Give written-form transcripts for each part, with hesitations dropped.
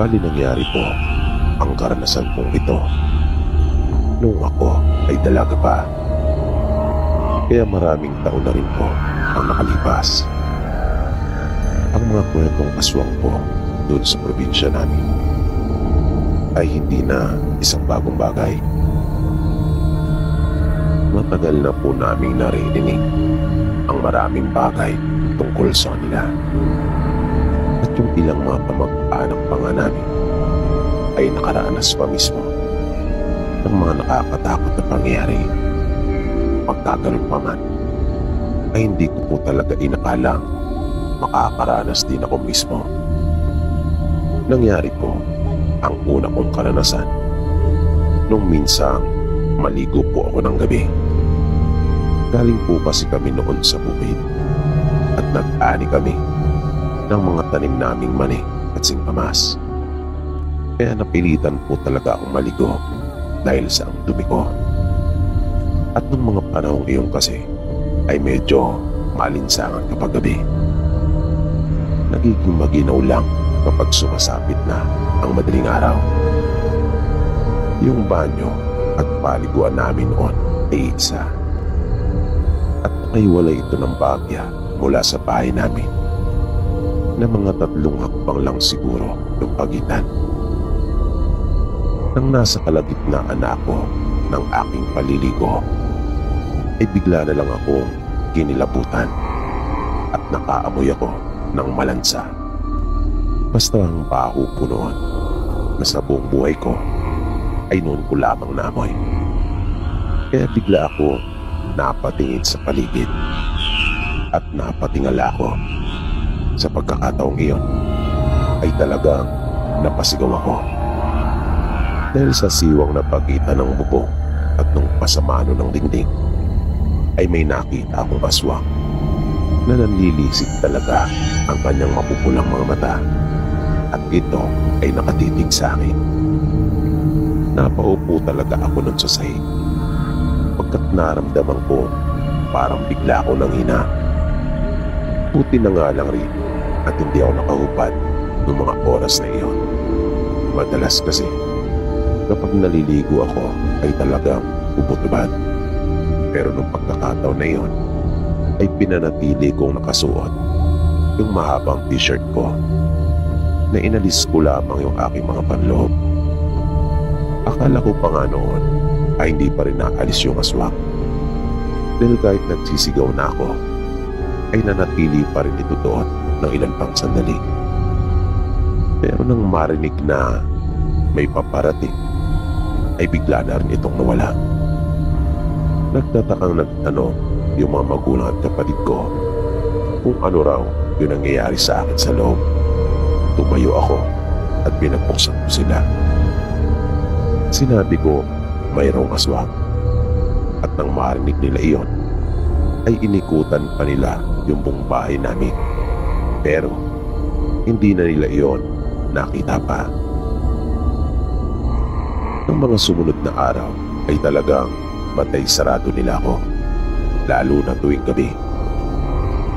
Bali nangyari po ang karanasan pong ito nung ako ay dalaga pa. Kaya maraming taon na rin po ang nakalipas. Ang mga kwentong aswang po doon sa probinsya namin ay hindi na isang bagong bagay. Matagal na po naming naririnig ang maraming bagay tungkol sa kanila. At yung ilang mga kamag-anak pa nga namin ay nakaranas pa mismo ng mga nakakatakot na pangyayari. Pagkaganon pa man ay hindi ko po talaga inakalang makakaranas din ako mismo. Nangyari po ang una kong karanasan nung minsang maligo po ako ng gabi. Galing po kasi kami noon sa bukid at nag-ani kami ng mga tanim naming mani at singkamas. Kaya napilitan po talaga akong maligo dahil sa ang dumi ko. At nung mga panahong iyon kasi ay medyo malinsangan kapag gabi. Nagiging maginaw lang kapag sumasapit na ang madaling araw. Yung banyo at paliguan namin noon ay isa. At nakaiwalay ito ng bagya mula sa bahay namin na mga 3 hakbang lang siguro yung pagitan. Nang nasa kalagitnaan na ako ng aking paliligo, ay bigla na lang akong kinilabutan at nakaamoy ako ng malansa. Basta ang baho po noon na sa buong buhay ko ay noon ko lamang naamoy. Kaya bigla ako napatingin sa paligid at napatingala ako. Sa pagkakataong iyon ay talagang napasigaw ako. Dahil sa siwang na pagitan ng bubong at nung pasamano ng dingding ay may nakita akong aswang na nanlilisik talaga ang kanyang mapupulang mga mata at ito ay nakatitig sa akin. Napaupo talaga ako nun sa sahig pagkat naramdaman ko parang bigla ako nanghina. Buti na nga lang rin at hindi ako nakahubad noong mga oras na iyon. Madalas kasi kapag naliligo ako ay talagang ubot-ubad. Pero nung pagkakataon na iyon ay pinanatili kong nakasuot yung mahabang t-shirt ko na inalis ko lamang yung aking mga panloob. Akala ko pa nga noon ay hindi pa rin naalis yung aswang. Dahil kahit nagsisigaw na ako ay nanatili pa rin ito doon ng ilan pang sandali. Pero nang marinig na may paparating ay bigla na rin itong nawala. Nagtatakang nagtanong yung mga magulang at kapatid ko kung ano raw yung nangyayari sa akin sa loob. Tumayo ako at pinagpuksan ko sila. Sinabi ko mayroong aswang at nang marinig nila iyon ay inikutan pa nila yung buong bahay namin. Pero hindi na nila iyon nakita pa. Ng mga sumunod na araw ay talagang batay sarado nila ako, lalo na tuwing gabi.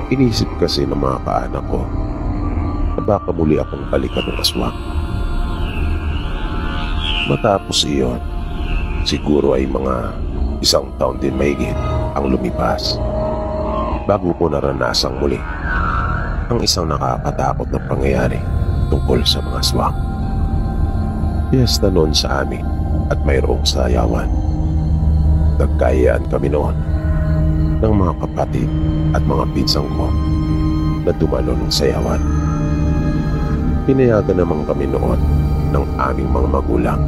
Inisip kasi ng mga kaanak ko na baka muli akong balikan ng aswang. Matapos iyon, siguro ay mga 1 taon din mahigit ang lumipas bago ko naranasang muli ang isang nakakatakot na pangyayari tungkol sa mga aswang. Piyesta noon sa amin at mayroong sayawan. Nagkayaan kami noon ng mga kapatid at mga pinsang ko na dumalo ng sayawan. Pinayagan naman kami noon ng aming mga magulang.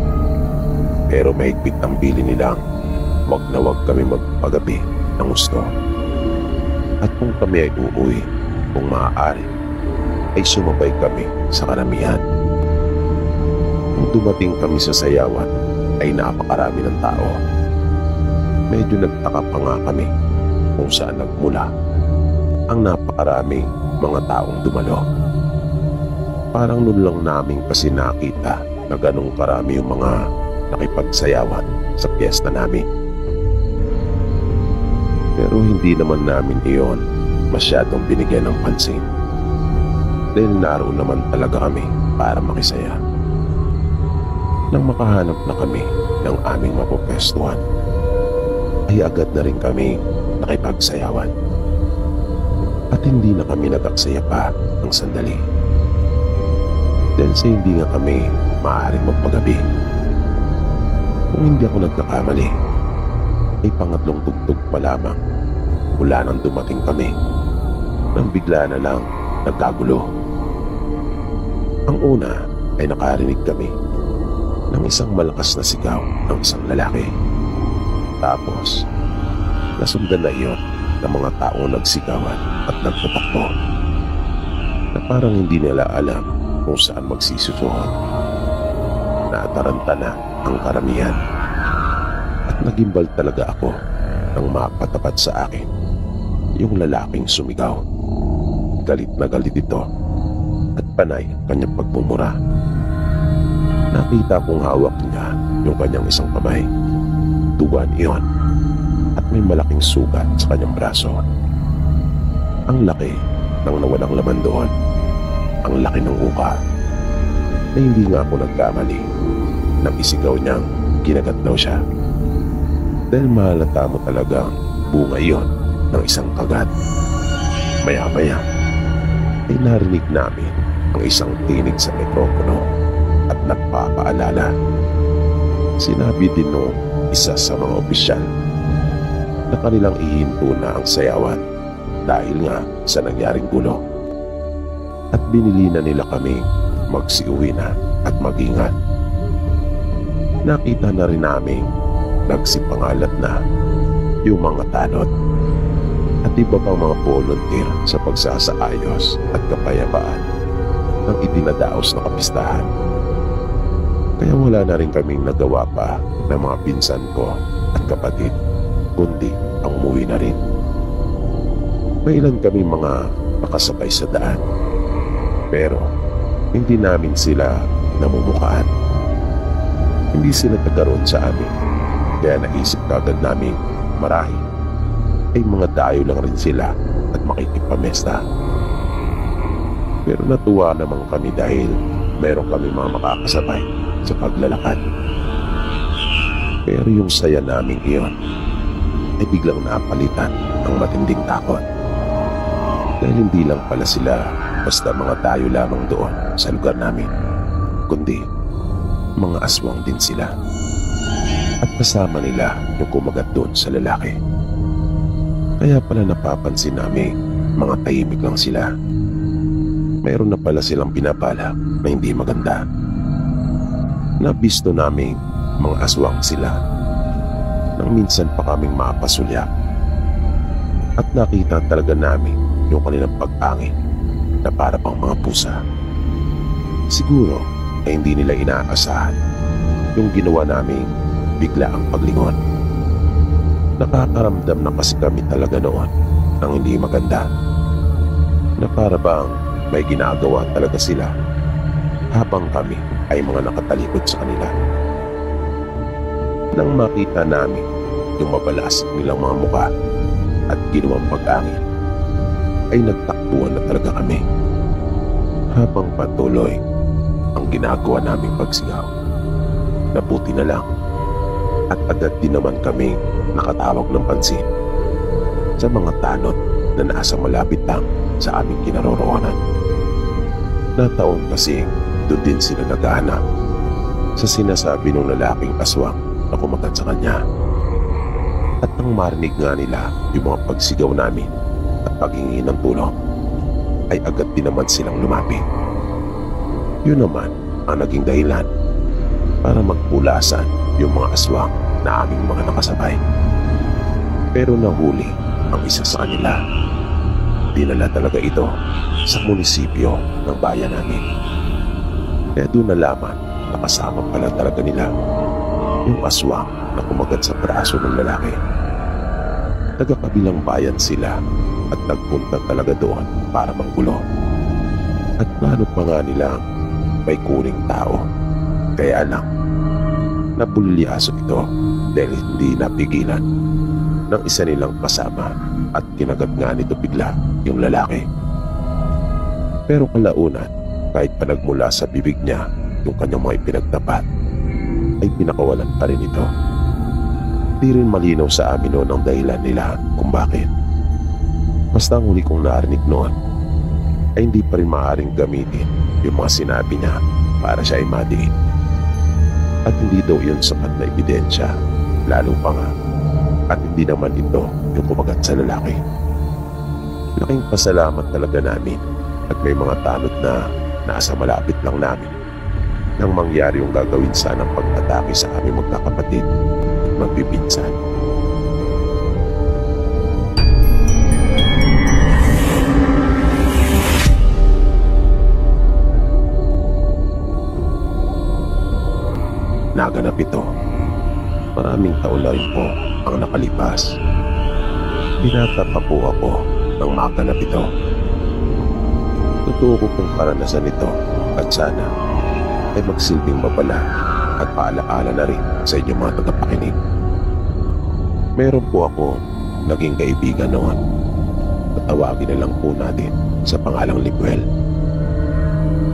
Pero mahigpit ang pili nilang wag na wag kami magpagabi ng gusto. At kung kami ay uuwi, kung maaari, ay sumabay kami sa karamihan. Nung dumating kami sa sayawan, ay napakarami ng tao. Medyo nagtaka pa nga kami kung saan nagmula ang napakaraming mga taong dumalo. Parang noon lang namin kasi nakita na ganong karami yung mga nakipagsayawan sa piyesta namin. Pero hindi naman namin iyon masyadong binigyan ng pansin dahil naroon naman talaga kami para makisaya. Nang makahanap na kami ng aming mapupwestuhan, ay agad na rin kami nakipagsayawan. At hindi na kami nag-aksaya pa ng sandali. Dahil sa hindi nga kami maaaring magpagabi. Kung hindi ako nagkakamali, ay pangatlong tugtog pa lamang mula nang dumating kami nang bigla na lang nagkagulo. Ang una ay nakarinig kami ng isang malakas na sigaw ng isang lalaki. Tapos, nasundan na iyon ng mga taong nagsigawan at nagtatakbo na parang hindi nila alam kung saan magsisusuhod. Naataranta na ang karamihan at nagimbal talaga ako nang mapatapat sa akin yung lalaking sumigaw. Galit na galit ito at panay ang kanyang pagmumura. Nakita kong hawak niya yung kanyang isang kamay. Dugan iyon at may malaking sugat sa kanyang braso. Ang laki ng nawalang laman doon. Ang laki ng uka na hindi nga ako nagkamali nang isigaw niyang kinagat daw siya. Dahil mahalata mo talagang bunga iyon ng isang kagat. Maya-maya ay narinig namin ang isang tinig sa mikropono at nagpapaalala. Sinabi din nung isa sa mga opisyal na kanilang ihinto na ang sayawan dahil nga sa nangyaring gulo. At binili na nila kami magsiuwi na at mag-ingat. Nakita na rin namin nagsipangalat na yung mga tanod at iba pang mga volunteer sa pagsasaayos at kapayapaan ng itinadaos na kapistahan. Kaya wala na rin kaming nagawa pa ng mga pinsan ko at kapatid, kundi ang umuwi na rin. May ilan kami mga nakasabay sa daan, pero hindi namin sila namumukaan. Hindi sila tagaroon sa amin, kaya naisip kagad namin marahil ay mga dayo lang rin sila at makikipamesta. Pero natuwa naman kami dahil meron kami mga makakasabay sa paglalakad. Pero yung saya namin iyon ay biglang napalitan ng matinding takot. Dahil hindi lang pala sila basta mga dayo lamang doon sa lugar namin, kundi mga aswang din sila. At kasama nila yung kumagat doon sa lalaki. Kaya pala napapansin namin mga tahimik lang sila. Mayroon na pala silang binabalak na hindi maganda. Nabisto namin mga aswang sila nang minsan pa kaming mapasulyak. At nakita talaga namin yung kanilang pag-angin na para pang mga pusa. Siguro ay hindi nila inaasahan yung ginawa namin bigla ang paglingon. Nakakaramdam na kasi kami talaga noon ng hindi maganda, na para bang may ginagawa talaga sila habang kami ay mga nakatalikod sa kanila. Nang makita namin yung mabalasik nilang mga muka at ginawang pag-angin, ay nagtakbuhan na talaga kami habang patuloy ang ginagawa naming pagsigaw. Nabuti na lang at agad din naman kami nakatawag ng pansin sa mga tanod na nasa malapit lang sa aming kinaroroonan. Nataon kasi doon din sila naghahanap sa sinasabi ng lalaking aswang na kumagat sa kanya. At nang marinig nga nila yung mga pagsigaw namin at paghingi ng tulong, ay agad din naman silang lumapit. Yun naman ang naging dahilan para magpulasan yung mga aswang na aming mga nakasabay. Pero nahuli ang isa sa kanila. Dinala talaga ito sa munisipyo ng bayan namin. Kaya doon nalaman na kasama pala talaga nila yung aswang na kumagat sa braso ng lalaki. Taga-kabilang bayan sila at nagpunta talaga doon para manggulo. At plano pa nga nilang may kuring tao. Kaya lang, napulyaso ito dahil hindi napigilan ng isa nilang kasama at kinagat nga nito bigla yung lalaki. Pero kalaunan, kahit pa nagmula sa bibig niya yung kanyang mga ipinagtapat, ay pinakawalan pa rin ito. Di rin malinaw sa amin noon ang dahilan nila kung bakit. Basta ang huli kong narinig noon ay hindi pa rin maaaring gamitin yung mga sinabi niya para siya ay madiin. At hindi daw yun sapat na ebidensya, lalo pa nga. At hindi naman ito yung kumagat sa lalaki. Laking pasalamat talaga namin at may mga tanod na nasa malapit lang namin nang mangyari yung gagawin sanang pag-atake sa aming magkakapatid at magpipinsan. Naganap ito. Maraming taon na rin po ang nakalipas. Binata pa po ako nang maganap ito. Totoo ko pong karanasan ito at sana ay magsilbing mabala at paalaala na rin sa inyong mga tagapakinig. Meron po ako naging kaibigan noon. Tatawagin na lang po natin sa pangalang Limuel.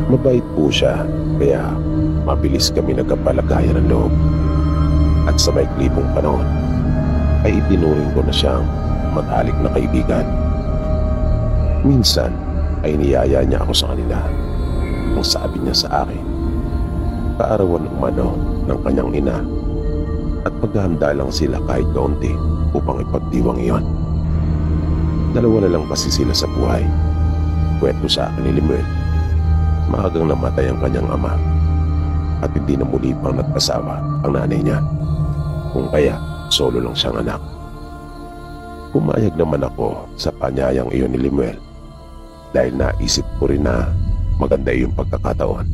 Mabait po siya kaya mabilis kami nagkapalagayan ng loob. At sa maikli pong panahon ay itinuring ko na siyang matalik na kaibigan. Minsan ay niyaya niya ako sa kanila. Ang sabi niya sa akin, kaarawan umano ng kanyang ina at paghahanda lang sila kahit kaunti upang ipagdiwang iyon. Dalawa na lang kasi sila sa buhay. Kwento sa akin ni Limuel, maagang namatay ang kanyang ama at hindi na muli pang nagpasawa ang nanay niya. Kung kaya, solo lang siyang anak. Pumayag naman ako sa panyayang iyon ni Limuel dahil naisip ko rin na maganda yung pagkakataon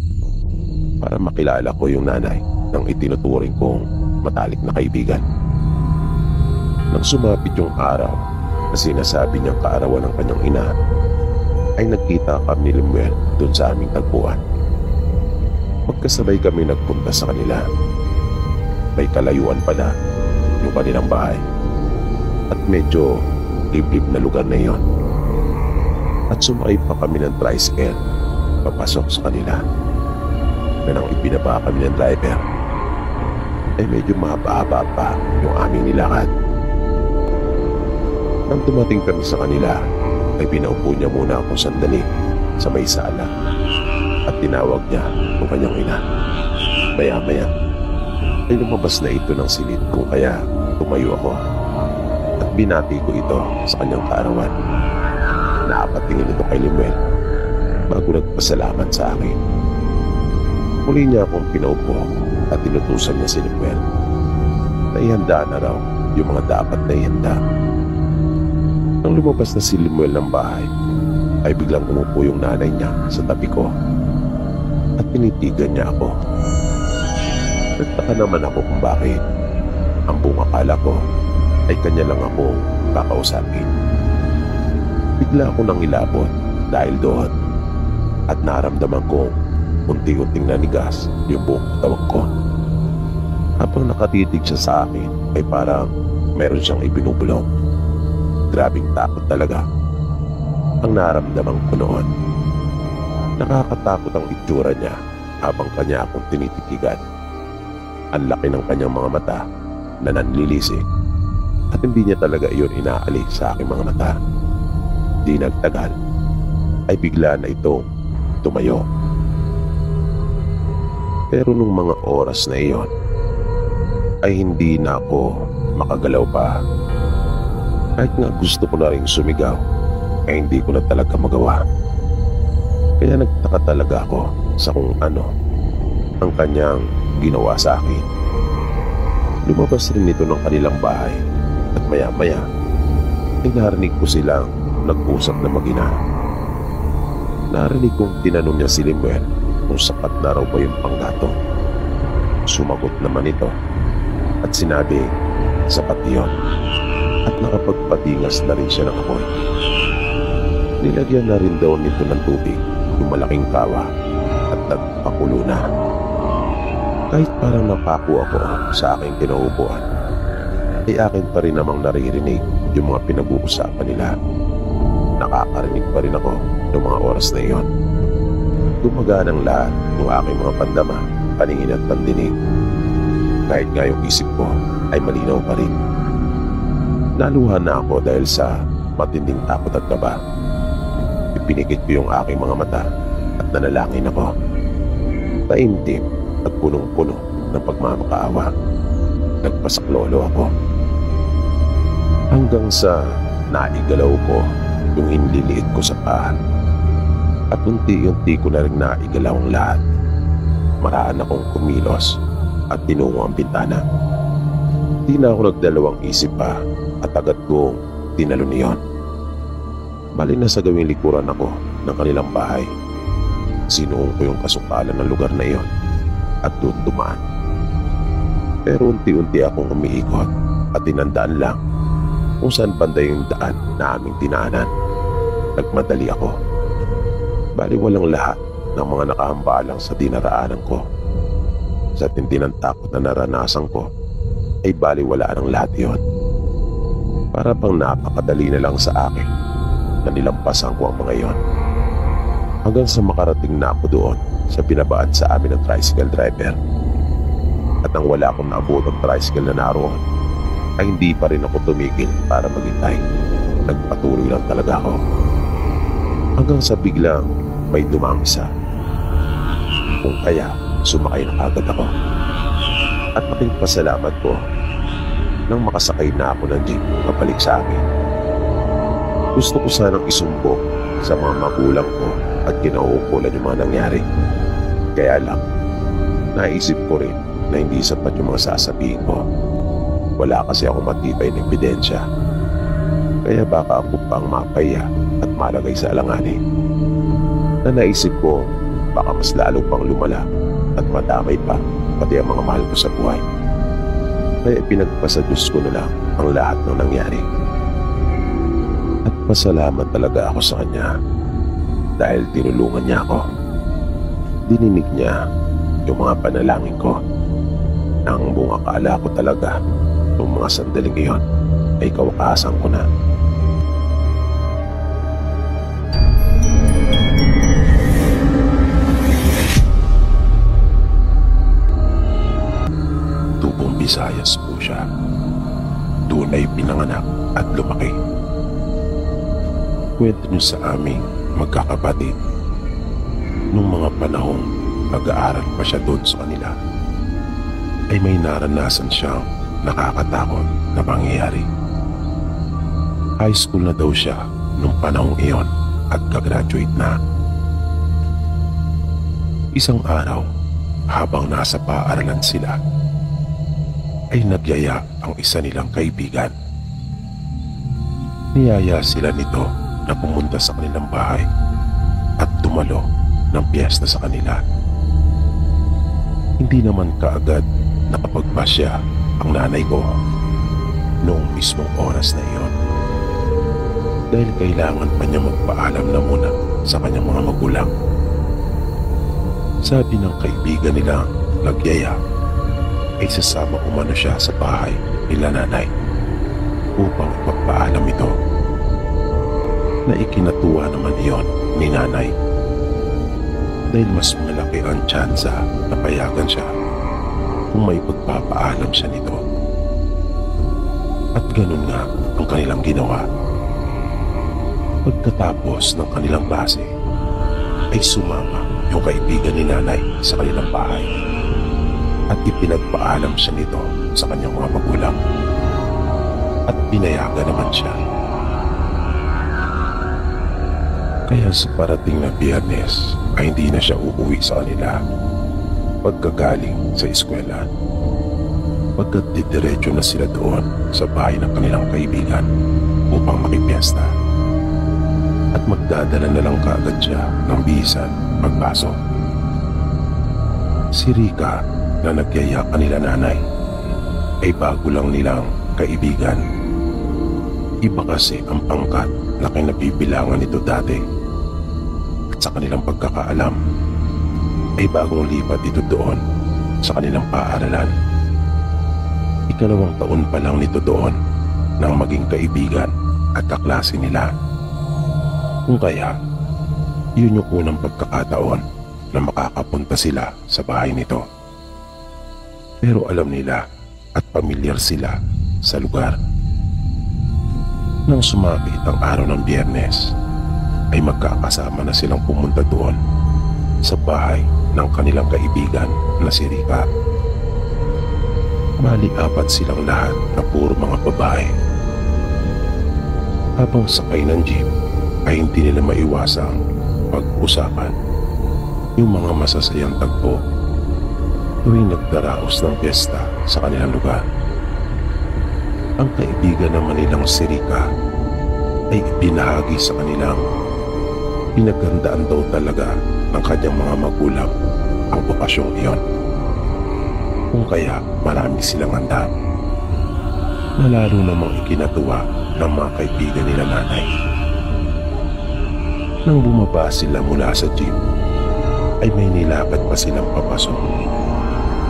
para makilala ko yung nanay ng itinuturing kong matalik na kaibigan. Nang sumapit yung araw na sinasabi niyang kaarawan ng kanyang ina, ay nagkita kami ni Limuel doon sa aming tagpuan. Magkasabay kami nagpunta sa kanila. May kalayuan pala yung kanilang bahay at medyo liblib na lugar na iyon. At sumakay pa kami ng tricycle papasok sa kanila. Na nang ibinaba kami ng driver ay medyo mahaba-haba pa yung aming nilakad. Nang dumating kami sa kanila ay pinaupo niya muna ako sandali sa may sala at tinawag niya ang kanyang ina. Maya-maya ay lumabas na ito ng silid ko kaya tumayo ako at binati ko ito sa kanyang kaarawan. Nakapatingin ito kay Limuel bago nagpasalamat sa akin. Muli niya akong pinaupo at tinutusan niya si Limuel na ihanda na raw yung mga dapat na ihanda. Nang lumabas na si Limuel ng bahay ay biglang umupo yung nanay niya sa tabi ko at tinitigan niya ako. Nagtaka naman ako kung bakit. Ang buong akala ko ay kanya lang ako kakausapin. Bigla ako nang ilabot dahil doon at naramdaman kong unti-unting nanigas yung buong katawan ko. Habang nakatitig siya sa akin ay parang meron siyang ibinubulong. Grabing takot talaga ang naramdaman ko noon. Nakakatakot ang itsura niya habang kanya akong tinititigan. Ang laki ng kanyang mga mata na nanlilisik at hindi niya talaga iyon inaalis sa aking mga mata. Di nagtagal ay bigla na itong tumayo. Pero nung mga oras na iyon ay hindi na ako makagalaw pa. Kahit nga gusto ko na rin sumigaw ay hindi ko na talaga magawa. Kaya nagtaka talaga ako sa kung ano ang kanyang ginawa sa akin. Lumabas rin ito ng kanilang bahay at maya-maya ay narinig ko silang nag-usap na mag-ina. Narinig kong tinanong niya si Limuel kung sapat na raw ba yung panggato. Sumagot naman ito at sinabi sapat iyon at nakapagpatingas na rin siya ng apoy. Nilagyan na rin daw nito ng tubig yung malaking kawa at nagpakulo na. Kahit parang napako ako sa aking kinaupuan, ay akin pa rin namang naririnig yung mga pinag-uusapan nila. Nakakarinig pa rin ako ng mga oras na iyon. Gumaganang lahat ng aking mga pandama, paningin at pandinig. kahit nga yung isip ko ay malinaw pa rin. Naluha na ako dahil sa matinding takot at kaba. Ipinikit ko yung aking mga mata at nanalangin ako. Taimtim at punong-puno ng pagmamakaawa. Nagpasaklolo ako. Hanggang sa naigalaw ko yung hinliliit ko sa paa. At unti-unti ko na rin naigalaw ang lahat. Maraan akong kumilos at tinungo ang bintana. Di na ako nagdalawang isip pa at agad kong tinalon iyon. Bali na sa gawing likuran ako ng kanilang bahay. Sinuong ko yung kasukalan ng lugar na iyon at doon dumaan. Pero unti-unti akong umiikot at tinandaan lang kung saan banda yung daan na aming dinaanan. Nagmadali ako. Bali walang lahat ng mga nakahambalang sa dinaraanan ko. Sa tindi ng takot na naranasan ko, ay bali wala ng lahat yun. Para bang napakadali na lang sa akin na nilampasan ko ang mga yon. Hanggang sa makarating na ako doon sa pinabaan sa amin ng tricycle driver. At nang wala akong naabot ang tricycle na naroon, ay hindi pa rin ako tumigil para maghintay. Nagpatuloy lang talaga ako. Hanggang sa biglang may dumang isa. Kung kaya, sumakay na agad ako. At malaking pasalamat ko nang makasakay na ako ng jeep pabalik sa amin. Gusto ko sanang isumbong sa mga magulang ko at kinauukulan yung mga nangyari. Kaya lang, naisip ko rin na hindi sapat yung mga sasabihin ko. Wala kasi ako matibay na ebidensya. Kaya baka ako pang mapaya at malagay sa alanganin. Na naisip ko, baka mas lalo pang lumala at madamay pa pati ang mga mahal ko sa buhay. Kaya pinagpasa Diyos ko na lang ang lahat ng nangyari. At pasalamat talaga ako sa Kanya dahil tinulungan niya ako. Dininig niya yung mga panalangin ko. Nang buong akala ko talaga yung mga sandaling iyon ay kawakasan ko na. Tubong Visayas po siya. Doon ay pinanganak at lumaki. Kwento niyo sa aming magkakapatid nung mga panahong nag-aaral pa siya doon sa kanila ay may naranasan siyang nakakatakot na pangyayari. High school na daw siya nung panahong iyon at kagraduate na. Isang araw, habang nasa paaralan sila, ay nagyaya ang isa nilang kaibigan. Niyaya sila nito na pumunta sa kanilang bahay at dumalo ng piyesta sa kanila. Hindi naman kaagad nakapagpasya ang nanay ko noong mismong oras na iyon. Dahil kailangan pa niya magpaalam na muna sa kanyang mga magulang. Sabi ng kaibigan nilang nagyaya ay sasama umano siya sa bahay nila nanay upang ipagpaalam ito. Na ikinatuwa naman iyon ni nanay dahil mas malaki ang tsansa na payagan siya kung may pagpapaalam siya nito. At ganun nga ang kanilang ginawa. Pagkatapos ng kanilang klase ay sumama yung kaibigan ni nanay sa kanilang bahay at ipinagpaalam siya nito sa kanyang mga magulang at pinayagan naman siya. Kaya sa parating na Biyernes ay hindi na siya uuwi sa kanila pagkagaling sa eskwela. Pagkat didiretso na sila doon sa bahay ng kanilang kaibigan upang makipiesta. At magdadala na lang kaagad siya ng bisan pagpasok. Si Rika na nagyaya kanila nanay ay bago lang nilang kaibigan. Iba kasi ang pangkat na kinabibilangan nito dati. Sa kanilang pagkakaalam ay bagong lipat ito doon sa kanilang paaralan. Ikalawang taon pa lang nito doon nang maging kaibigan at kaklase nila. Kung kaya, yun yung unang pagkakataon na makakapunta sila sa bahay nito. Pero alam nila at pamilyar sila sa lugar. Nang sumapit ang araw ng Biyernes, ay magkakasama na silang pumunta doon sa bahay ng kanilang kaibigan na si Rica. Bali 4 silang lahat na puro mga babae. Habang sakay ng jeep ay hindi nila maiwasang pag-usapan yung mga masasayang tagpo tuwing nagdaraos ng piyesta sa kanilang lugar. Ang kaibigan naman nilang si Rica ay ibinahagi sa kanilang pinaghandaan daw talaga ng kanyang mga magulang ang okasyong iyon. Kung kaya marami silang handa na lalo namang ikinatuwa ng mga kaibigan nila nanay. Nang bumaba sila mula sa jeep ay may nilakad pa silang papasok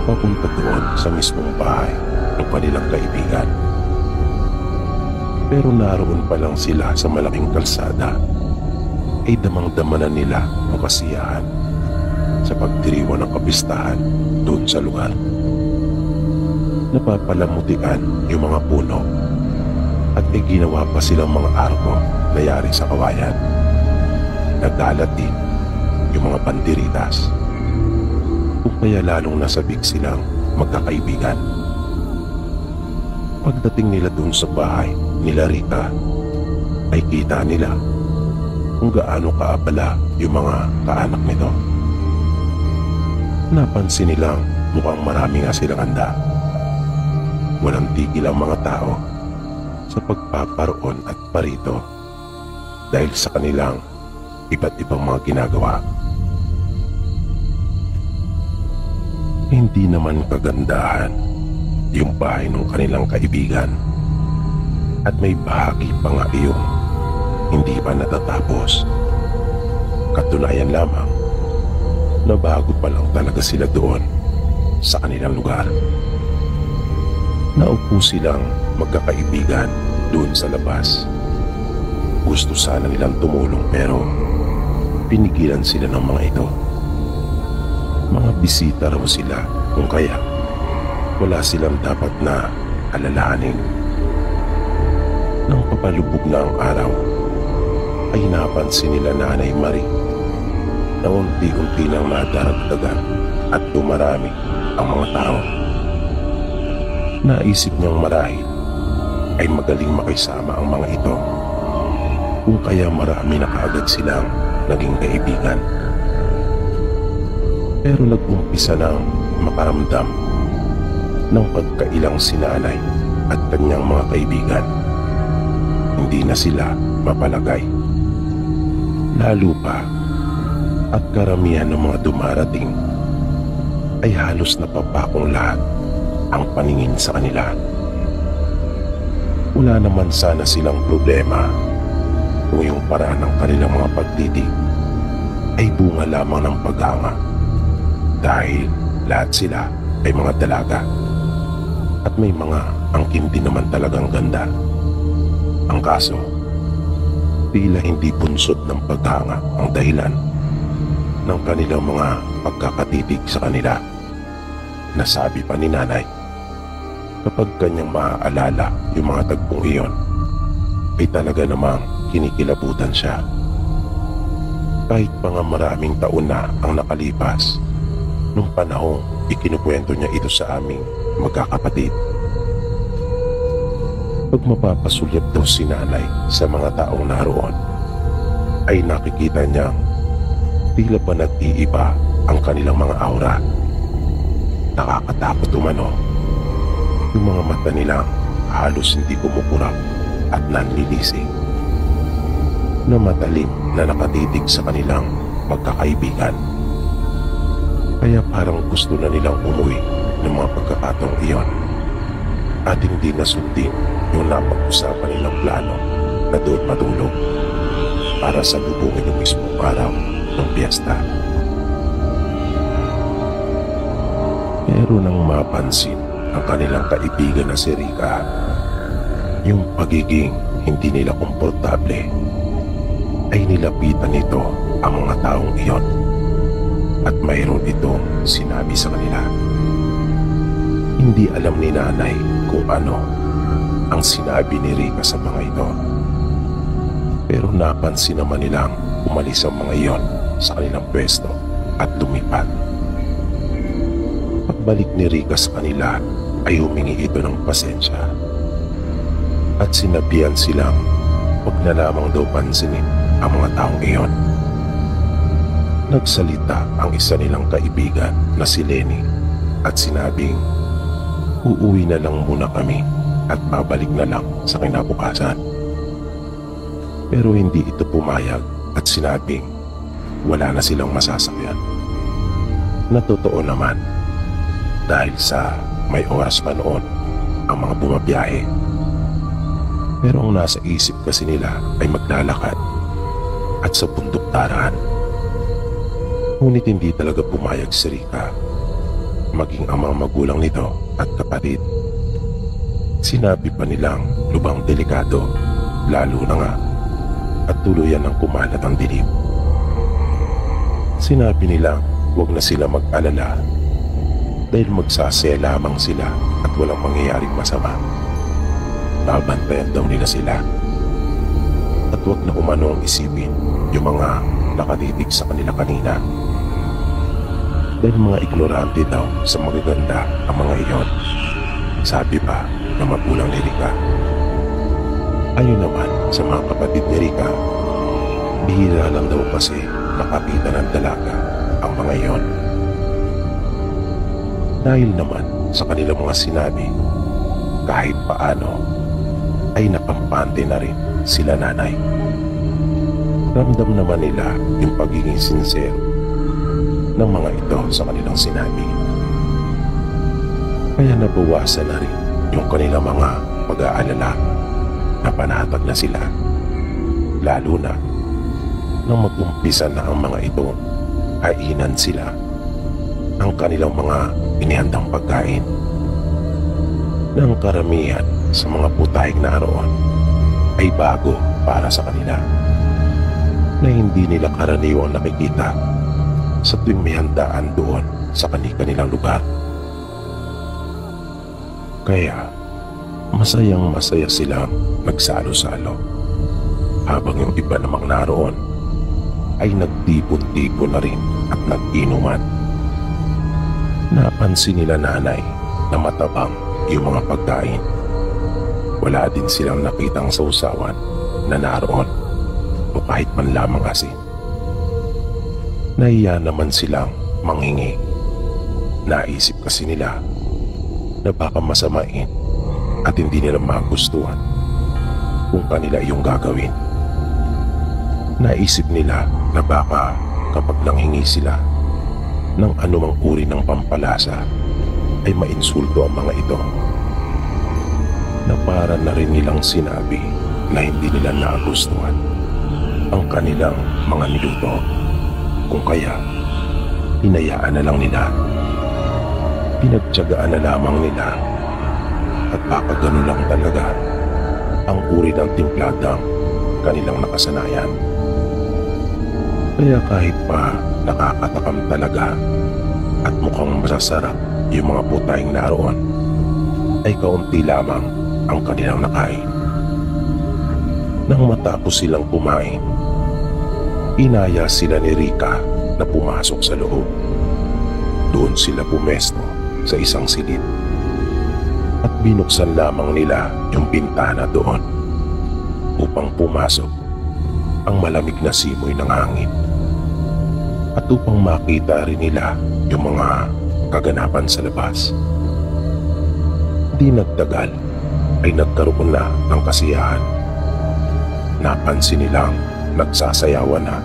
papunta doon sa mismong bahay ng kanilang kaibigan. Pero naroon pa lang sila sa malaking kalsada ay damang-dama na nila ang kasiyahan sa pagdiriwang ng kapistahan doon sa lugar. Napapalamutian yung mga puno at may ginawa pa silang mga arko na yari sa kawayan. Nagdalat din yung mga banderitas kung kaya lalong nasabik silang magkakaibigan. Pagdating nila doon sa bahay nila Rica ay kita nila kung gaano kaabala yung mga kaanak nito. Napansin nilang mukhang marami nga silang handa. Walang tigil ang mga tao sa pagpaparoon at parito dahil sa kanilang iba't ibang mga ginagawa. Hindi naman kagandahan yung bahay ng kanilang kaibigan at may bahagi pa nga iyong hindi pa natatapos. Katunayan lamang na bago pa lang talaga sila doon sa kanilang lugar. Naupo silang magkakaibigan doon sa labas. Gusto sana nilang tumulong pero pinigilan sila ng mga ito. Mga bisita raw sila kung kaya wala silang dapat na alalahanin. Nang papalubog na ang araw ay napansin nila Nanay Marie na unti-unti nang nadaragdagan at dumarami ang mga tao. Naisip niyang marahil ay magaling makisama ang mga ito kung kaya marami na kaagad silang naging kaibigan. Pero nag-umpisa nang makaramdam ng pagkailang si Nanay at kanyang mga kaibigan. Hindi na sila mapalagay. Lalo pa at karamihan ng mga dumarating ay halos napapakong lahat ang paningin sa kanila. Wala naman sana silang problema kung yung paraan ng kanilang mga pagtitig ay bunga lamang ng paghanga dahil lahat sila ay mga dalaga at may mga angkin din naman talagang ganda. Ang kaso, tila hindi bunsod ng paghanga ang dahilan ng kanilang mga pagkakatitig sa kanila. Nasabi pa ni Nanay, kapag kanyang maaalala yung mga tagpong iyon, ay talaga namang kinikilabutan siya. Kahit pa nga maraming taon na ang nakalipas, nung panahong ikinukwento niya ito sa aming magkakapatid. Pag mapapasulyap daw si Nanay sa mga taong naroon, ay nakikita niyang tila ba nag-iiba ang kanilang mga aura. Nakakatakot umano. Yung mga mata nilang halos hindi kumukurap at nanlilising na matalim na nakatitig sa kanilang magkakaibigan. Kaya parang gusto na nilang umuwi ng mga pagkakataong iyon at hindi nasundin yung napag-usapan nilang plano na doon matulog para salubungin yung mismong araw ng piyesta. Pero nang mapansin ang kanilang kaibigan na si Rica, yung pagiging hindi nila komportable, ay nilapitan nito ang mga taong iyon at mayroon itong sinabi sa kanila. Hindi alam ni nanay kung ano ang sinabi ni Rica sa mga ito. Pero napansin naman nilang umalis ang mga iyon sa kanilang pwesto at lumipat. Pagbalik ni Rica sa kanila ay humingi ito ng pasensya at sinabihan silang huwag na lamang daw pansinin ang mga taong iyon. Nagsalita ang isa nilang kaibigan na si Lenny at sinabing uuwi na lang muna kami at babalik na lang sa kinabukasan. Pero hindi ito pumayag at sinabing wala na silang masasakyan. Na totoo naman dahil sa may oras pa noon ang mga bumabiyahe. Pero ang nasa isip kasi nila ay maglalakad at sa bundok daraan. Ngunit hindi talaga pumayag si Rica, maging ang mga magulang nito at kapatid. Sinabi pa nilang lubang delikado, lalo na nga at tuluyan ng kumalat ang dilim. Sinabi nilang huwag na sila mag-alala dahil magsasaya lamang sila at walang mangyayaring masama. Babantayan daw nila sila at huwag na umanong isipin yung mga nakatitig sa kanila kanina dahil mga ignorante daw sa magaganda ang mga iyon, sabi pa ng magulang ni Rica. Ayon naman sa mga kapatid ni Rica, bihira lang daw kasi makakita ng dalaga ang mga iyon. Dahil naman sa kanilang mga sinabi, kahit paano ay nakampante na rin sila nanay. Ramdam naman nila yung pagiging sincere ng mga ito sa kanilang sinabi. Kaya nabawasan na rin yung kanilang mga pag-aalala na panatag na sila. Lalo na nang mag-umpisa na ang mga ito kainan sila ang kanilang mga inihandang pagkain. Nang karamihan sa mga putahing naroon ay bago para sa kanila na hindi nila karaniwang nakikita sa tuwing may handaan doon sa kanilang lugar. Kaya masayang masaya silang nagsalo-salo habang yung iba namang naroon ay nagtipon-tipon na rin at nag-inuman. Napansin nila nanay na matabang yung mga pagkain. Wala din silang nakitang sausawan na naroon o kahit man lamang asin. Nahiya naman silang manghingi. Naisip kasi nila na baka masamain at hindi nila magustuhan kung kanila iyong gagawin. Naisip nila na baka kapag nanghingi sila ng anumang uri ng pampalasa ay mainsulto ang mga ito, na para na rin nilang sinabi na hindi nila nagustuhan ang kanilang mga niluto. Kung kaya, hinayaan na lang nila. Pinagtiyagaan na lamang nila at baka ganun lang talaga ang uri ng timpladang kanilang nakasanayan. Kaya kahit pa nakakatakam talaga at mukhang masasarap yung mga putahing naroon, ay kaunti lamang ang kanilang nakain. Nang matapos silang kumain, inaya sila ni Rica na pumasok sa loob. Doon sila pumesto sa isang silid at binuksan lamang nila yung bintana doon upang pumasok ang malamig na simoy ng hangin at upang makita rin nila yung mga kaganapan sa labas. Di nagtagal ay nagkaroon na ng kasiyahan. Napansin nilang nagsasayawan na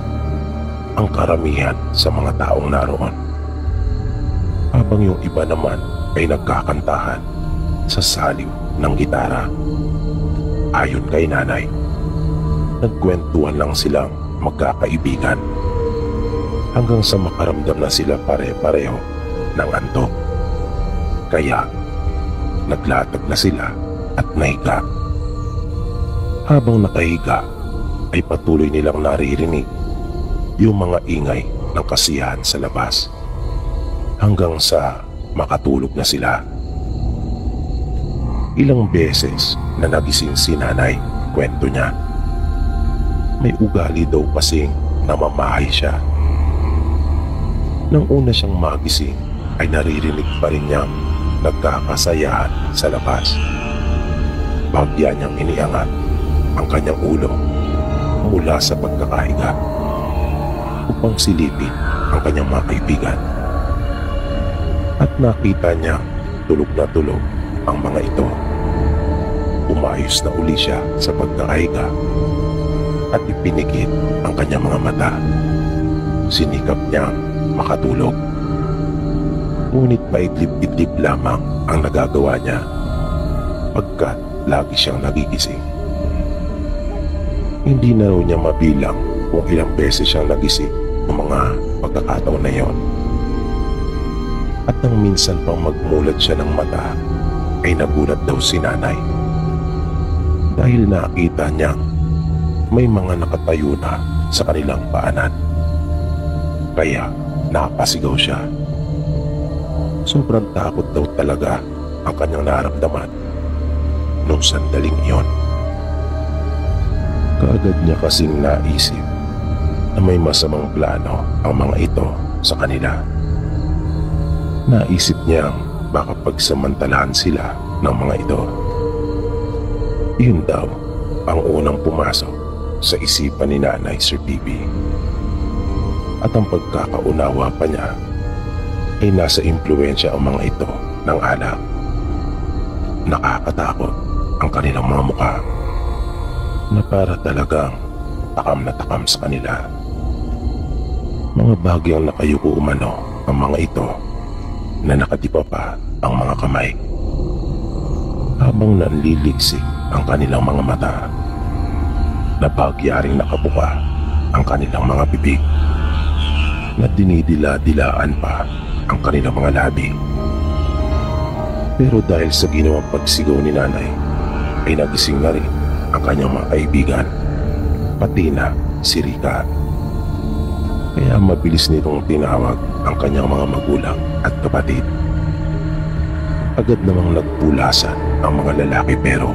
ang karamihan sa mga taong naroon, habang yung iba naman ay nagkakantahan sa saliw ng gitara. Ayon kay nanay, nagkwentuhan lang silang magkakaibigan hanggang sa makaramdam na sila pare-pareho ng antok. Kaya naglatag na sila at nahiga. Habang nakahiga ay patuloy nilang naririnig yung mga ingay ng kasiyahan sa labas hanggang sa makatulog na sila. Ilang beses na nagising si nanay, kwento niya. May ugali daw kasing namamahay siya. Nang una siyang magising ay naririnig pa rin niyang nagkakasayahan sa labas. Bagya niyang iniangat ang kanyang ulo mula sa pagkakahiga upang silipin ang kanyang mga kaibigan. At nakita niya tulog na tulog ang mga ito. Umayos na uli siya sa pagkakahiga at ipinigit ang kanyang mga mata. Sinikap niyang makatulog. Ngunit paidlip-idlip lamang ang nagagawa niya pagkat lagi siyang nagigising. Hindi na raw niya mabilang kung ilang beses siyang nagising ng mga pagkakataon na iyon. At nang minsan pang magmulat siya ng mata ay nagulat daw si nanay dahil nakita niyang may mga nakatayo na sa kanilang paanan. Kaya napasigaw siya. Sobrang takot daw talaga ang kanyang naramdaman nung sandaling iyon. Kaagad niya kasing naisip na may masamang plano ang mga ito sa kanila. Naisip niyang baka pagsamantalahan sila ng mga ito. Yun daw ang unang pumasok sa isipan ni Nanay Sir Bibi. At ang pagkakaunawa pa niya ay nasa impluwensya ang mga ito ng alak. Nakakatakot ang kanilang mga mukha na para talagang takam na takam sa kanila. Mga bagyang nakayuko umano ang mga ito na nakatipa pa ang mga kamay habang nanliliksik ang kanilang mga mata. Napagyaring nakabuka ang kanilang mga bibig na dinidila-dilaan pa ang kanilang mga labi. Pero dahil sa ginawang pagsigaw ni nanay ay nagising na rin ang kanyang mga kaibigan, pati na si Rika. Kaya mabilis nitong tinawag ang kanyang mga magulang at kapatid. Agad namang nagpulasan ang mga lalaki pero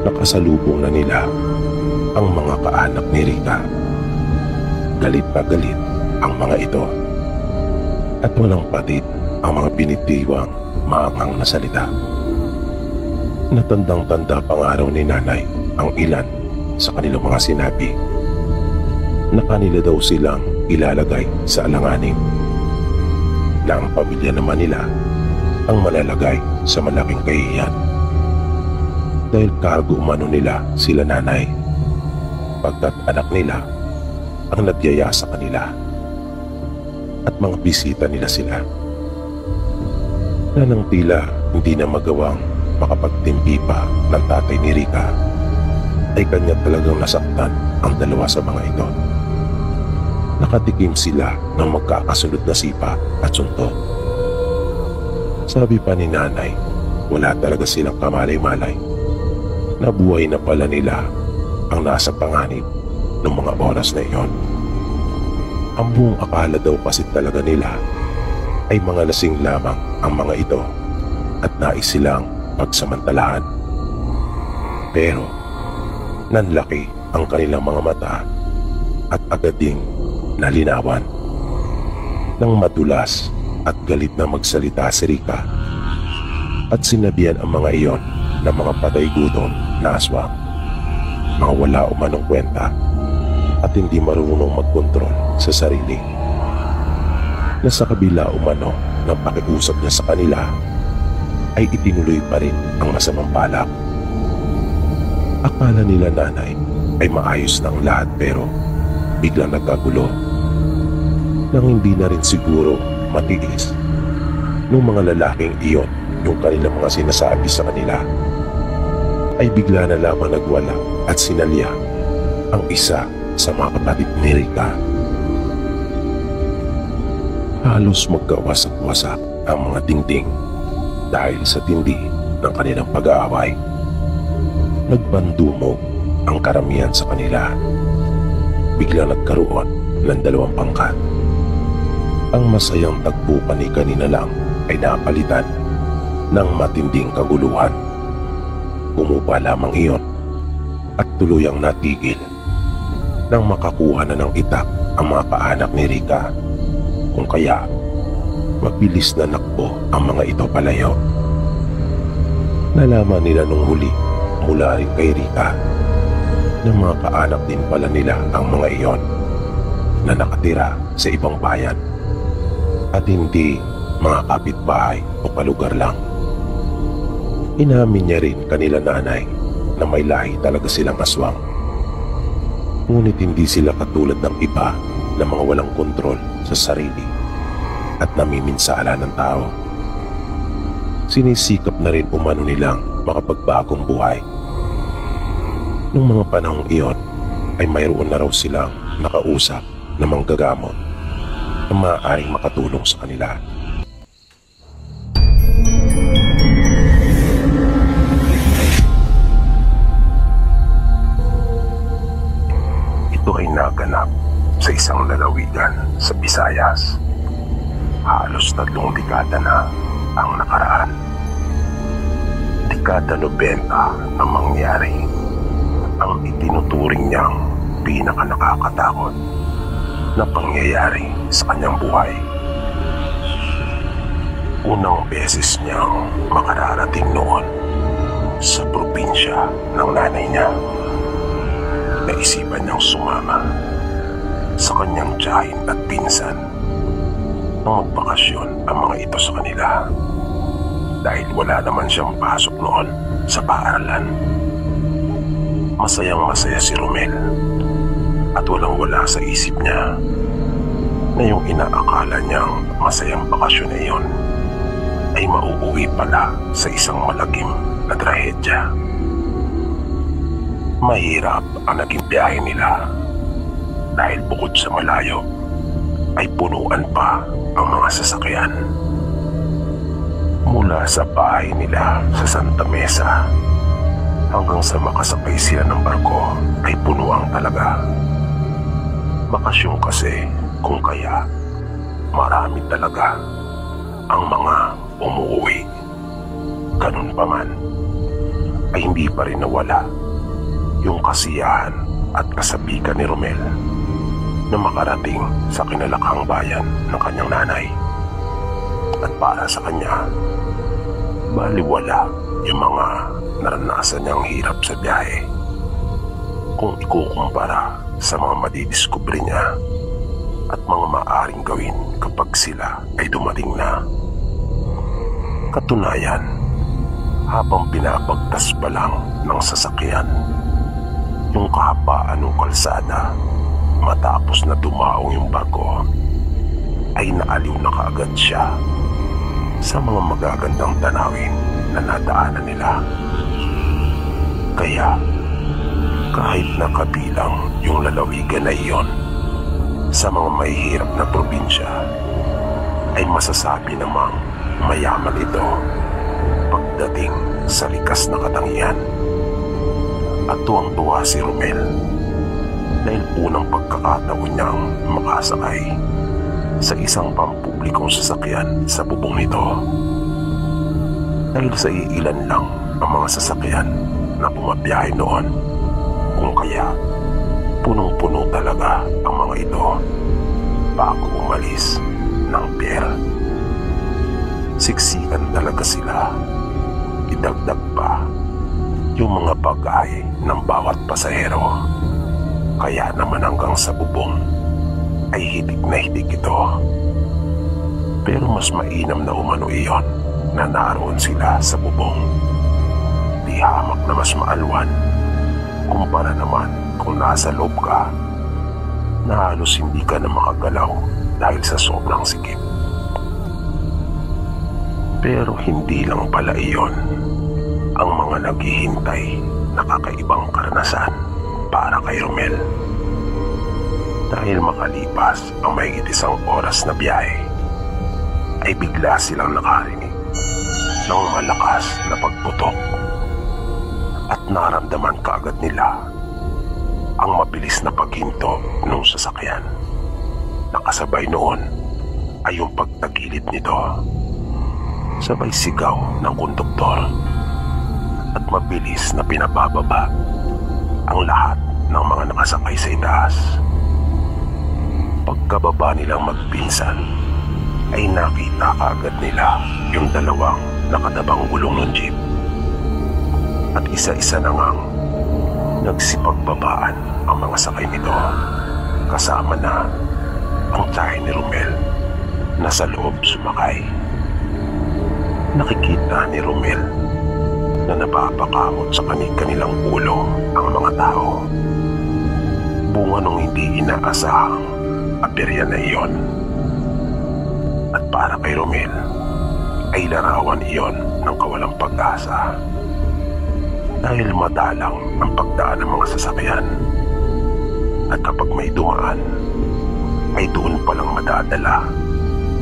nakasalubong na nila ang mga kaanak ni Rika. Galit na galit ang mga ito at walang patid ang mga binitiwang maanghang na salita. Natandang-tanda pang-araw ni nanay ang ilan sa kanilang mga sinabi na kanila daw silang ilalagay sa alanganin, na ang pamilya naman nila ang malalagay sa malaking kahihiyan dahil kargo umano nila sila nanay pagkat anak nila ang nagyaya sa kanila at mga bisita nila sila na nang tila hindi na magawang makapagtimpi pa ng tatay ni Rika ay kanya talagang nasaktan ang dalawa sa mga ito. Nakatikim sila ng magkakasunod na sipa at suntok. Sabi pa ni nanay, wala talaga silang kamalay-malay na buhay na pala nila ang nasa panganib ng mga oras na iyon. Ang buong akala daw kasi talaga nila ay mga lasing lamang ang mga ito at nais silang pagsamantalahan. Pero nanlaki ang kanilang mga mata at agad ding nalinawan. Nang madulas at galit na magsalita si Rika at sinabihan ang mga iyon na mga patay gutom na aswang, mga wala umanong kwenta at hindi marunong magkontrol sa sarili, na sa kabila umano ng pakiusap niya sa kanila ay itinuloy pa rin ang masamang balak. Akala nila nanay ay maayos ng lahat pero biglang nagkagulo nang hindi na rin siguro matiis nung mga lalaking iyon yung kanilang mga sinasabi sa kanila ay bigla na lamang nagwala at sinalya ang isa sa mga kapatid ni Rika. Halos magkawasak-wasak ang mga dingding dahil sa tindi ng kanilang pag-aaway. Nagbandumog ang karamihan sa kanila. Bigla nagkaroon ng dalawang pangkat. Ang masayang tagpo kanina lang ay napalitan ng matinding kaguluhan Gumupa lamang iyon at tuluyang natigil nang makakuha na ng itak ang mga kaanak ni Rica, kung kaya mabilis na nakbo ang mga ito palayo. Nalaman nila nung huli mula rin kay Rica na mga kaanak din pala nila ang mga iyon na nakatira sa ibang bayan at hindi mga kapitbahay o kalugar lang. Inamin niya rin kanila nanay na may lahi talaga silang aswang. Ngunit hindi sila katulad ng iba na mga walang kontrol sa sarili at namiminsala ng tao. Sinisikap na rin umano nilang makapagbagong buhay. Noong mga panahong iyon ay mayroon na raw silang nakausap na manggagamot na maaaring makatulong sa kanila. Ito ay naganap sa isang lalawigan sa Visayas. Halos 3 dekada na ang nakaraan. Dekada 90 na mangyari ang itinuturing niyang pinakanakakatakot na pangyayari sa kanyang buhay. Unang beses niyang makararating noon sa probinsya ng nanay niya. Naisipan niyang sumama sa kanyang tiyahin at pinsan nang magbakasyon ang mga ito sa kanila dahil wala naman siyang pasok noon sa paaralan. Masayang-masaya si Romel at walang-wala sa isip niya na yung inaakala niyang masayang bakasyon na iyon ay mauuwi pala sa isang malagim na trahedya. Mahirap ang naging biyahe nila dahil bukod sa malayo ay punuan pa ang mga sasakyan. Mula sa bahay nila sa Santa Mesa hanggang sa makasakay sila ng barko ay punuan talaga. Bakasyon kasi kung kaya marami talaga ang mga umuwi. Ganun pa man ay hindi pa rin nawala yung kasiyahan at kasabikan ni Romel na makarating sa kinalakhang bayan ng kanyang nanay. At para sa kanya, baliwala yung mga naranasan niyang hirap sa biyahe kung ikukumpara sa mga madidiskubre niya at mga maaaring gawin kapag sila ay dumating na. Katunayan, habang pinapagtas pa lang ng sasakyan yung kahabaan ng kalsada matapos na dumaong yung barko, ay naaliw na kaagad siya sa mga magagandang tanawin na nadaanan nila. Kaya kahit nakabilang yung lalawigan na iyon sa mga mahihirap na probinsya, ay masasabi namang mayaman ito pagdating sa likas na katangian. At tuwang-tuwa si Romel dahil unang pagkakataon niyang makasakay sa isang pampublikong sasakyan sa bubong nito. Dahil sa iilan lang ang mga sasakyan na bumabiyahe noon, kung kaya punong-puno talaga ang mga ito bago umalis ng pier. Siksikan talaga sila. Idagdag pa yung mga bagay ng bawat pasahero. Kaya naman hanggang sa bubong ay hitik na hitik ito. Pero mas mainam na umano iyon na naroon sila sa bubong. Di hamak na mas maalwan kumpara naman kung nasa loob ka na halos hindi ka na makagalaw dahil sa sobrang sikip. Pero hindi lang pala iyon ang mga naghihintay na kakaibang karanasan para kay Romel. Dahil makalipas ang mahigit 1 oras na biyahe, ay bigla silang nakarinig ng malakas na pagputok at naramdaman kaagad nila ang mabilis na paghinto ng sasakyan. Nakasabay noon ay yung pagtagilid nito. Sabay sigaw ng konduktor, at mabilis na pinabababa ang lahat ng mga nakasakay sa itaas. Pagkababa nilang magpinsan ay nakita kaagad nila yung dalawang nakadabang gulong ng jeep. At isa-isa na ngang nagsipagbabaan ang mga sakay nito, kasama na ang tiyahin ni Romel na sa loob sumakay. Nakikita ni Romel na napapakamot sa kanilang ulo ang mga tao. Bunga nung hindi inaasahang aberya na iyon. At para kay Romel ay larawan iyon ng kawalang pag-asa. Dahil madalang ang pagdaan ng mga sasakyan. At kapag may dumaan, ay doon palang madadala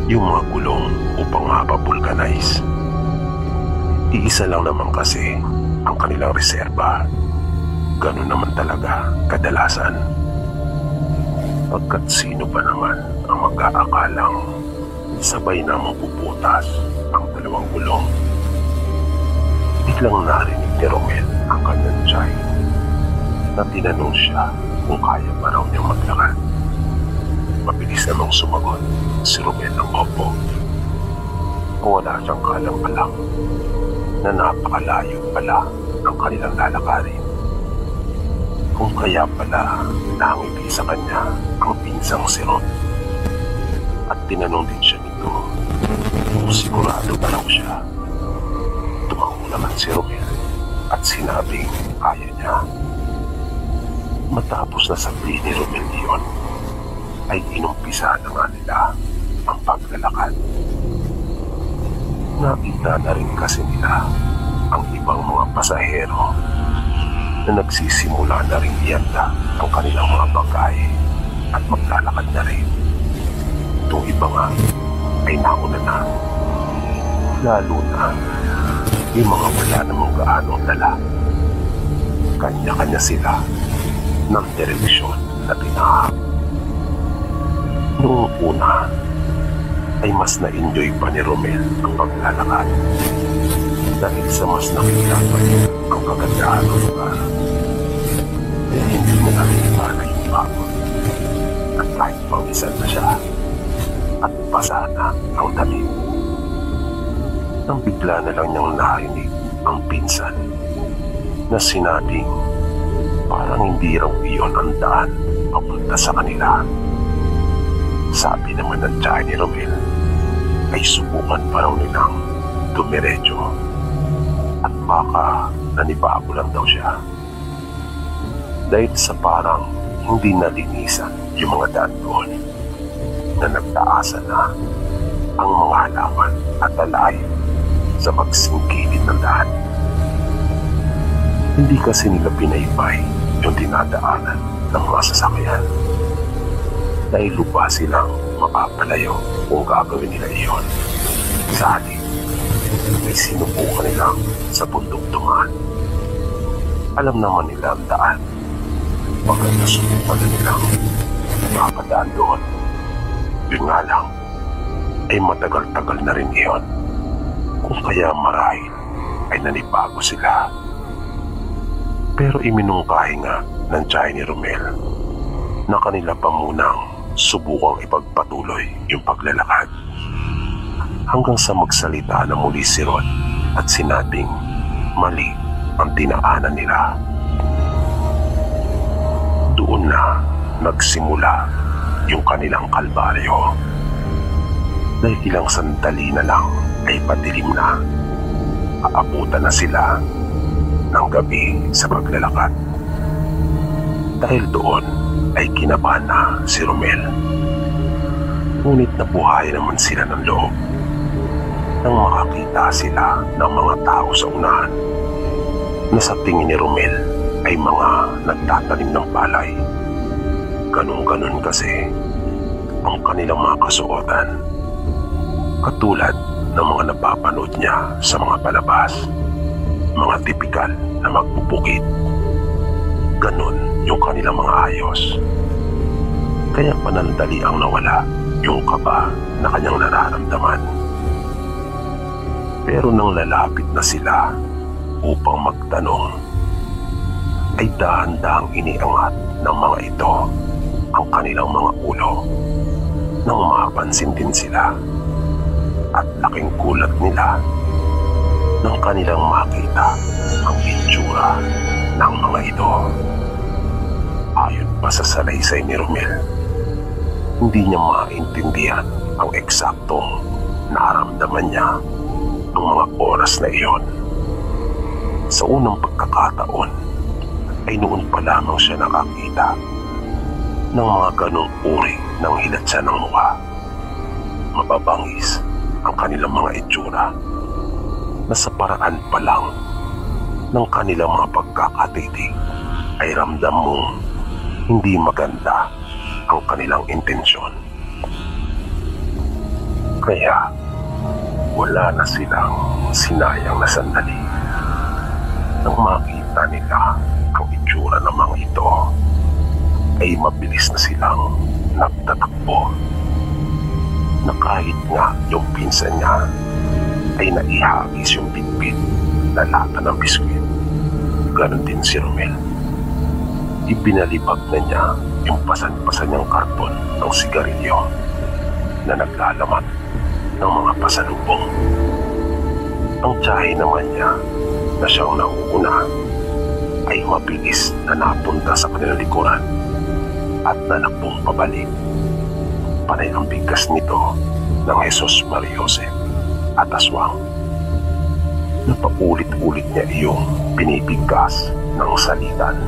yung mga gulong upang mapavulcanize. Iisa lang naman kasi ang kanilang reserba. Ganun naman talaga kadalasan. Pagkat sino pa naman ang mag-aakalang sabay na mapuputas ang dalawang gulong. Biglang narinig ni Romel ang kanyang tiyahin na tinanong siya kung kaya pa raw niyang maglakad. Mabilis namang sumagot si Romel ng opo. Wala siyang kalang-alang na napakalayo pala ang kanilang lalakarin. Kung kaya pala nangiti sa kanya ang pinsang si Ron. At tinanong din siya nito kung sigurado ba raw siya. Tumango naman si Romel at sinabing kaya niya. Matapos na sabihin ni Romel iyon, ay inumpisa na nga nila ang paglalakad. Nakita na rin kasi nila ang ibang mga pasahero na nagsisimula na rin ianda ang kanilang mga bagahe at maglalakad na rin. Itong iba nga ay nauna na, lalo na yung mga wala namang gaano dala. Kanya-kanya sila ng direksyon na tinahak. Noong una ay mas na-enjoy pa ni Romel ang paglalakad dahil sa mas nakita pa niya ang kagandahan ng lugar. Kaya hindi niya nakita na yung pagod at kahit pangisan na siya at basa na ang damit. Nang bigla na lang niyang narinig ang pinsan na sinabing parang hindi raw iyon ang daan papunta sa kanila. Sabi naman ng tiyahin ni Romel ay subukan pa raw nilang dumiretso at baka nanibago lang daw siya. Dahil sa parang hindi nalinisan yung mga daan doon na nagtaasan na ang mga halaman at alay sa magsingkilid ng daan. Hindi kasi nila pinaybay yung dinadaanan ng mga sasakyan dahil lupa silang mapapalayo kung gagawin nila iyon. Sa halip, ay sinubukan nilang sa bundok dumaan. Alam naman nila ang daan. Pagkat nasubukan na nilang mapadaan doon. Yun nga lang, ay matagal-tagal na rin iyon. Kung kaya marahil ay nanibago sila. Pero iminungkahi nga ng tiyahin ni Romel na kanila pa munang subukang ipagpatuloy yung paglalakad hanggang sa magsalita na muli si Ron at sinabing mali ang dinaanan nila. Doon na nagsimula yung kanilang kalbaryo. Dahil ilang sandali na lang ay patilim na. Aabutan na sila ng gabi sa paglalakad. Dahil doon ay kinabahan na si Romel. Ngunit nabuhay naman sila ng loob nang makakita sila ng mga tao sa unahan na sa tingin ni Romel ay mga nagtatanim ng palay. Ganun-ganun kasi ang kanilang mga kasuotan, katulad ng mga napapanood niya sa mga palabas, mga tipikal na magbubukid. Ganun yung kanilang mga ayos. Kaya panandali ang nawala yung kaba na kanyang nararamdaman. Pero nang lalapit na sila upang magtanong, ay dahan-dahang iniangat ng mga ito ang kanilang mga ulo nang mapansin din sila, at laking gulat nila nang kanilang makita ang itsura ng mga ito. Ayon pa sa salaysay ni Romel, hindi niya maintindihan ang eksaktong naramdaman niya ng mga oras na iyon. Sa unang pagkakataon ay noon pa lamang siya nakakita ng mga ganong uri ng hilatsa ng mukha. Mababangis ang kanilang mga itsura na sa paraan pa lang ng kanilang mga pagkakatitig ay ramdam mong hindi maganda ang kanilang intensyon. Kaya wala na silang sinayang na sandali nang makita nila ang itsura ng mga ito, ay mabilis na silang nagtatakbo, na kahit nga yung pinsan niya ay naihagis yung bitbit na lata ng biskwit. Ganon din si Romel. Ibinalibag na niya yung pasan-pasan niyang karton ng sigarilyo na naglalamat ng mga pasalubong. Ang tiyahe naman niya na siyang nauuna ay mabilis na napunta sa kanilang likuran at nalakbong pabalik. Panay ang bigkas nito ng Jesus Maria Jose at aswang. Napaulit-ulit niya iyong binibigkas ng salitan.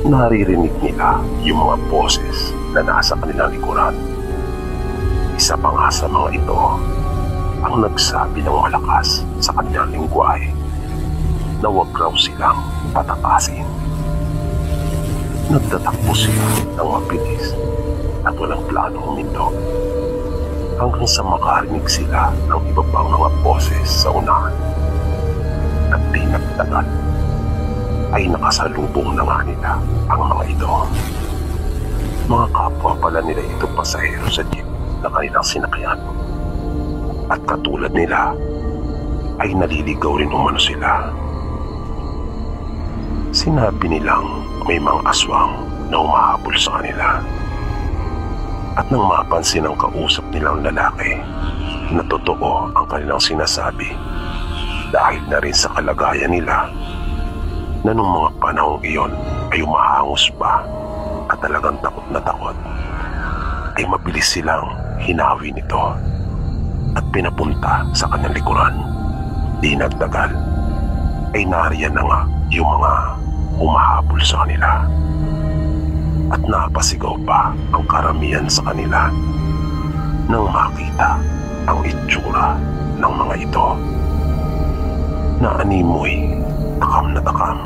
Naririnig nila yung mga boses na nasa kanilang likuran. Isa pa nga sa mga ito ang nagsabi ng malakas sa kanilang lingwahe na huwag raw silang patatasin. Nagtatakbo sila ng mabilis at walang planong huminto hanggang sa makarinig sila ng iba pang mga boses sa unahan. At di nagtagal ay nakasalubong na nga nila ang mga ito. Mga kapwa pala nila ito pasahero sa jeep na kanilang sinakyan. At katulad nila ay naliligaw rin umano sila. Sinabi nilang may mga aswang na umahabol sa kanila. At nang mapansin ang kausap nilang lalaki na totoo ang kanilang sinasabi, dahil na rin sa kalagayan nila na nung mga panahong iyon ay umahangos pa at talagang takot na takot, ay mabilis silang hinawi nito at pinapunta sa kanyang likuran. Di nagtagal ay nariyan na nga yung mga humahabol sa kanila. At napasigaw pa ang karamihan sa kanila nang makita ang itsura ng mga ito. Naanimoy takam na takam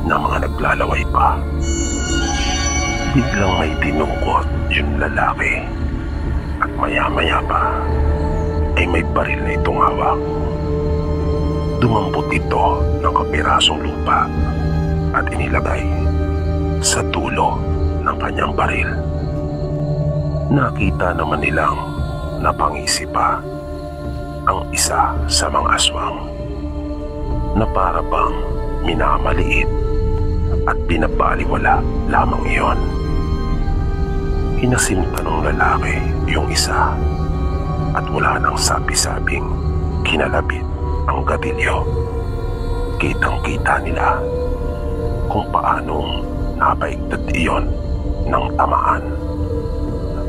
na mga naglalaway pa. Biglang may dinungkot yung lalaki at maya-maya pa ay may baril na itong hawak. Dumampot ito ng kapirasong lupa at inilagay sa dulo ng kanyang baril. Nakita naman nilang napangisi pa ang isa sa mga aswang na para bang minamaliit at binabaliwala lamang iyon. Hinasinta ng lalaki yung isa at wala nang sabi-sabing kinalabit ang gatilyo. Kitang-kita nila kung paanong nabaigtad iyon ng tamaan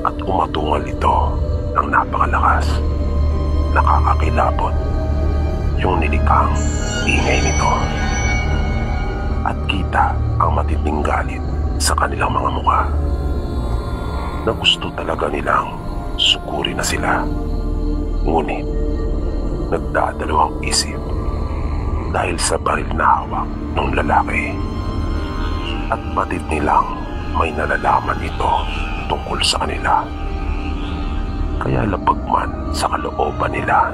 at umatungal ito ng napakalakas. Nakakakilabot yung nilikang ingay nito at kita ang matinding galit sa kanilang mga mukha na gusto talaga nilang sukurin na sila. Ngunit nagdadalawang isip dahil sa baril na hawak ng lalaki at batid nilang may nalalaman ito tungkol sa kanila. Kaya labag man sa kalooban nila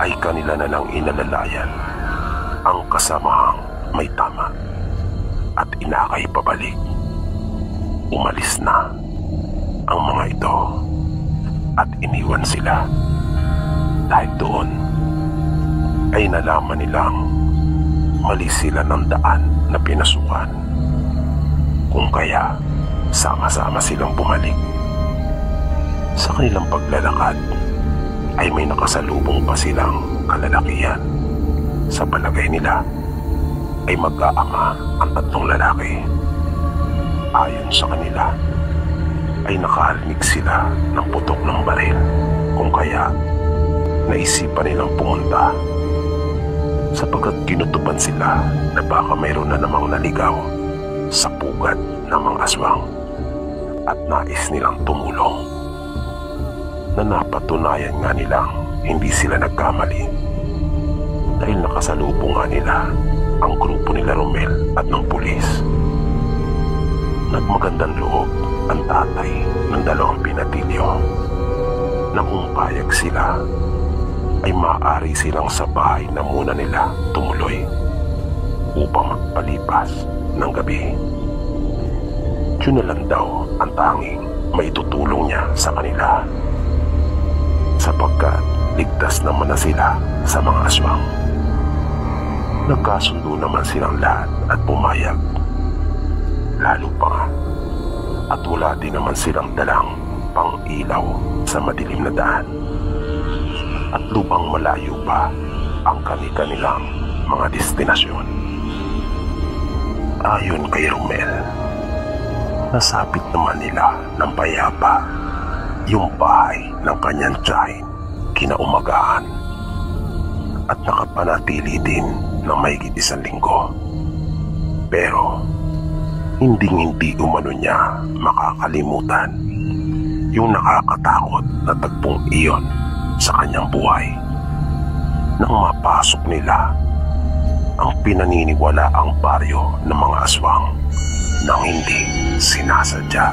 ay kanila na lang inalalayan ang kasamahang may tama at inakay pabalik. Umalis na ang mga ito at iniwan sila dahil doon ay nalaman nilang mali sila ng daan na pinasukan. Kung kaya, sama-sama silang bumalik. Sa kanilang paglalakad, ay may nakasalubong pa silang kalalakihan. Sa palagay nila, ay mag-aama ang tatlong lalaki. Ayon sa kanila, ay nakarinig sila ng putok ng baril. Kung kaya, naisipan nilang pumunta. Sapagkat kinutuban sila na baka mayroon na namang naligaw sa pugad ng mga aswang at nais nilang tumulong. Na napatunayan nga nilang hindi sila nagkamali dahil nakasalubong nga nila ang grupo nila Romel at ng pulis. Nagmagandang loob ang tatay ng dalawang pinatilyo na kung payag sila ay maaari silang sa bahay na muna nila tumuloy upang magpalipas ng gabi. Yun na lang daw ang tanging may tutulong niya sa kanila, sapagkat ligtas naman na sila sa mga aswang. Nagkasundo naman silang lahat at pumayag. Lalo pa nga, at wala din naman silang dalang pang-ilaw sa madilim na daan. At lubang malayo pa ang kani-kanilang mga destinasyon. Ayon kay Romel, nasapit naman nila ng payapa yung bahay ng kanyang tiyahin kinaumagahan at nakapanatili din ng mahigit 1 linggo. Pero hindi umano niya makakalimutan yung nakakatakot na tagpong iyon sa kanyang buhay. Nang mapasok nila ang pinaniniwalaang baryo ng mga aswang nang hindi sinasadya.